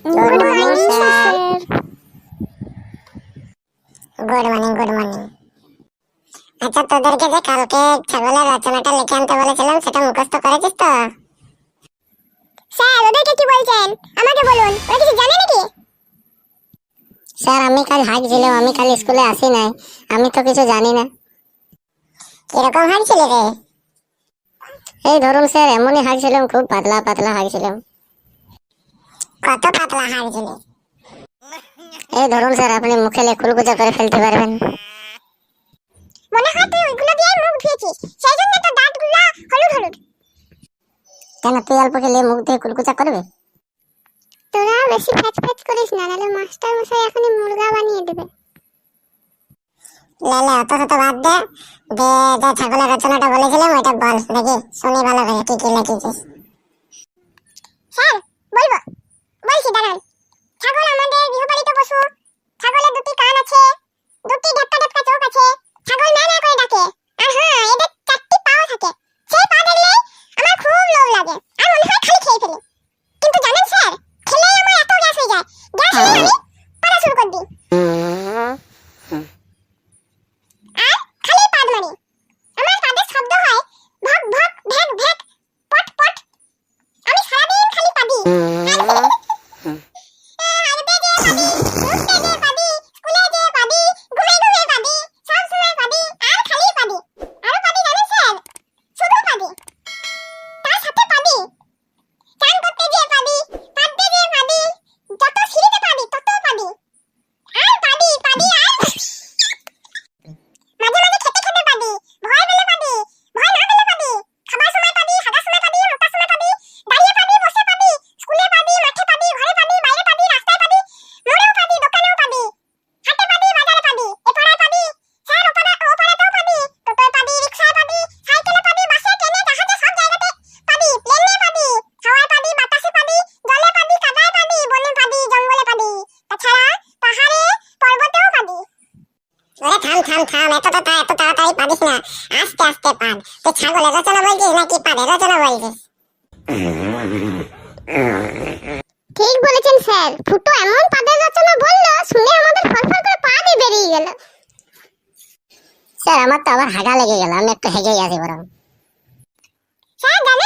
Good morning sir. Good morning good morning. আচ্ছা, তোদেরকে যে কালকে ছাগলের রচনাটা লিখে আনতে বলেছিলাম সেটা মুখস্থ করেছিস তো? স্যার ওদেরকে কি বলছেন? আমাকে বলুন, ওরা কিছু জানে নাকি? স্যার আমি কাল হাঁটছিলাম, আমি কাল স্কুলে আসি নাই, আমি তো কিছু জানি না। কিরকম হাঁটছিলি রে? এই ধরুন স্যার, এমনই হাঁটছিলাম, খুব পাতলা পাতলা হাঁটছিলাম। কত পাতলা হাঁটছিলি? এই ধরুন স্যার, আপনি মুখে কুলকুচা করে ফেলতে পারবেন। মনে হয় তুই ওইগুলো দিয়ে মুখ ধুয়েছিস, সেই জন্য তো দাঁতগুলো হলুদ হলুদ। কেন, তুই অল্প খেলে মুখ দিয়ে কুলকুচা করবে? তোরা বেশি ফ্যাচ ফ্যাচ করিস না, নাহলে মাস্টার মশাই এখনই মুরগা বানিয়ে দেবে। লে অত শত বাদ দে, যে ছাগলের রচনাটা বলেছিলাম ওইটা বল দেখি, শুনি ভালো করে কি কি লিখেছিস। স্যার বলবো, বলছি দাঁড়ান। ছাগল আমাদের গৃহপালিত পশু। ছাগলের দুটি কান আছে, দুটি ঢাপকা ঢাপকা চোখ আছে। ছাগল ম্যাঁ ম্যাঁ করে ডাকে। আর হ্যাঁ, এদের চারটি পাও থাকে। সেই পা দেখলে আমার খুব লোভ লাগে, আর মনে হয় খালি খেয়ে ফেলি। কিন্তু জানেন স্যার, খেলেই আমার এত গ্যাস হয়ে যায়, গ্যাস হলে আমি পাড়া শুরু করে দিই আর খালি পাদ মারি। আমার পাদের শব্দ হয় ভক ভক, ভ্যাক ভ্যাক, পট পট। আমি সারাদিন খালি পাদি। থাম, এত তাড়াতাড়ি পারিস না, আস্তে আস্তে পান। তুই ছাগলের রচনা বলছিস নাকি পাদের রচনা বলছিস? ঠিক বলেছেন স্যার, ফুটো এমন পাদের রচনা বললো, শুনে আমাদের ফরফর করে পা দিয়ে বেরিয়ে গেল। স্যার আমার তো আবার হাগা লেগে গেল, আমি একটু হেগেই আছি বরং। স্যার জানেন